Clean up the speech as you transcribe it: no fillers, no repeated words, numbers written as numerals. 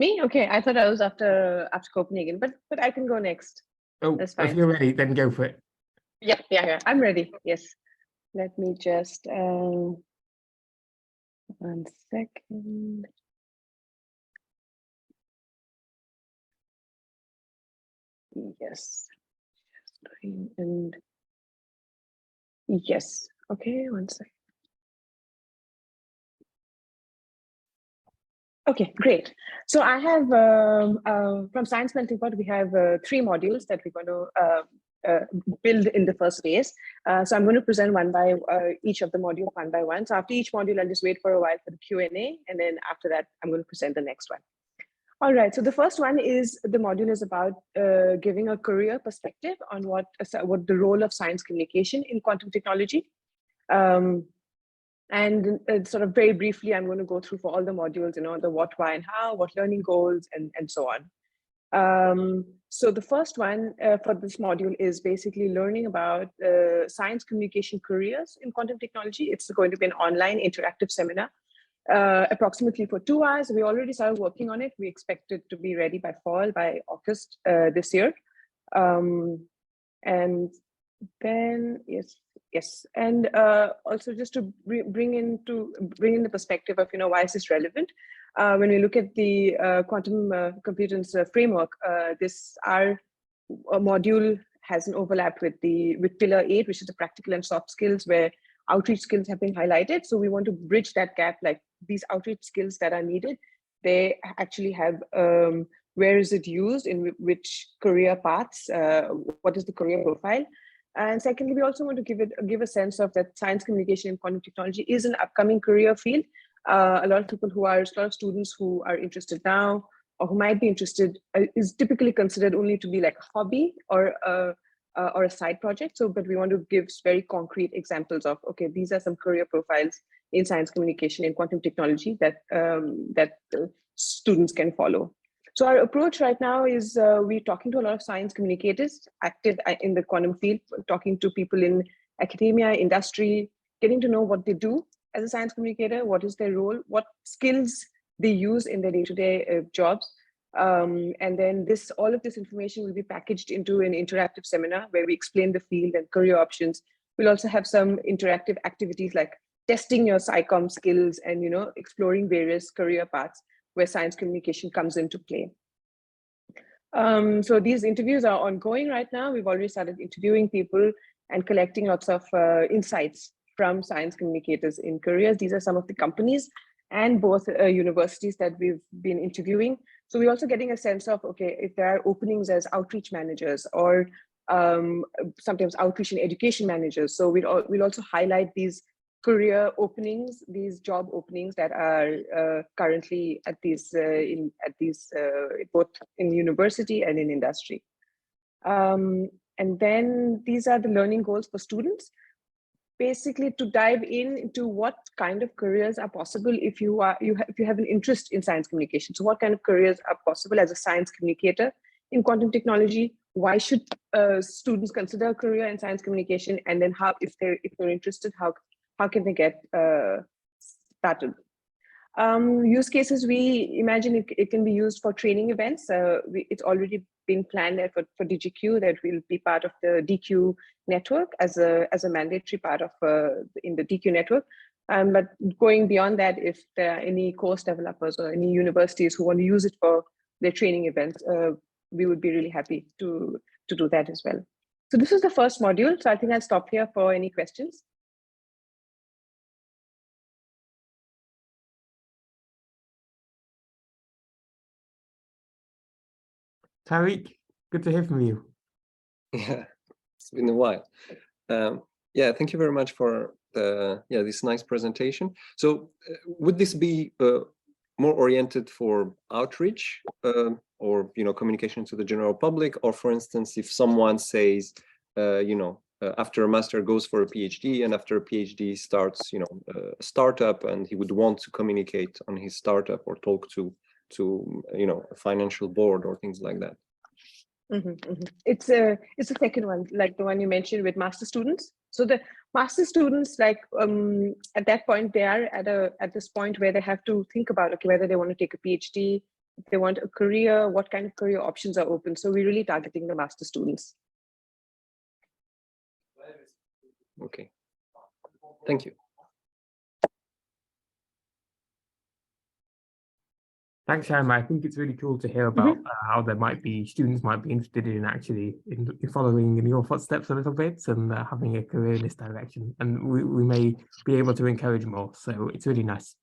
Me? Okay, I thought I was after Copenhagen, but I can go next. Oh, That's if fine. you're ready, then go for it. Yeah, I'm ready. Yes. Let me just 1 second. Yes. And yes. Okay, 1 second. Okay, great. So I have from Science Melting Pot, we have 3 modules that we're going to build in the first phase. So I'm going to present one by each of the modules one by one. So after each module, I'll just wait for a while for the Q&A, and then after that, I'm going to present the next one. All right. So the first one is the module is about giving a career perspective on what the role of science communication in quantum technology. And sort of very briefly, I'm going to go through for all the modules, the what, why, and how, what learning goals, and so on. So the first one for this module is basically learning about science communication careers in quantum technology. It's going to be an online interactive seminar, approximately for 2 hours. We already started working on it. We expect it to be ready by fall, by August this year. And then, yes. And also just to bring in the perspective of, why is this relevant? When we look at the quantum computers framework, our module has an overlap with pillar 8, which is the practical and soft skills, where outreach skills have been highlighted. So we want to bridge that gap, like these outreach skills that are needed, they actually have, where is it used, in which career paths, what is the career profile? And secondly, we also want to give a sense of that science communication in quantum technology is an upcoming career field. A lot of students who are interested now or who might be interested is typically considered only to be like a hobby or a side project. So, but we want to give very concrete examples of, okay, these are some career profiles in science communication in quantum technology that students can follow. So our approach right now is we're talking to a lot of science communicators active in the quantum field, talking to people in academia, industry, getting to know what they do as a science communicator, what is their role, what skills they use in their day-to-day jobs. And then all of this information will be packaged into an interactive seminar where we explain the field and career options. We'll also have some interactive activities like testing your SciComm skills and exploring various career paths where science communication comes into play. So these interviews are ongoing right now. We've already started interviewing people and collecting lots of insights from science communicators in careers. These are some of the companies and both universities that we've been interviewing. So we're also getting a sense of, okay, if there are openings as outreach managers or sometimes outreach and education managers. So we'll also highlight these career openings, these job openings that are currently at these both in university and in industry. And then these are the learning goals for students, basically to dive into what kind of careers are possible if you have an interest in science communication. So what kind of careers are possible as a science communicator in quantum technology? Why should students consider a career in science communication? And then how, if they're interested, how can they get started? Use cases, we imagine it can be used for training events. It's already been planned for DGQ that will be part of the DQ network as a mandatory part of in the DQ network. But going beyond that, if there are any course developers or any universities who want to use it for their training events, we would be really happy to do that as well. So this is the first module. So I think I'll stop here for any questions. Tariq, good to hear from you. Yeah, it's been a while. Yeah, thank you very much for this nice presentation. So would this be more oriented for outreach or communication to the general public, or for instance, if someone says after a master goes for a PhD, and after a PhD starts a startup, and he would want to communicate on his startup or talk to a financial board or things like that? It's a second one, like the one you mentioned with master students. So the master students, like at that point, they are at this point where they have to think about, okay, whether they want to take a PhD, they want a career, what kind of career options are open. So we're really targeting the master students. Okay, thank you. Thanks, Shaima. I think it's really cool to hear about how there might be students might be interested in actually in following in your footsteps a little bit and having a career in this direction. And we may be able to encourage more. So it's really nice.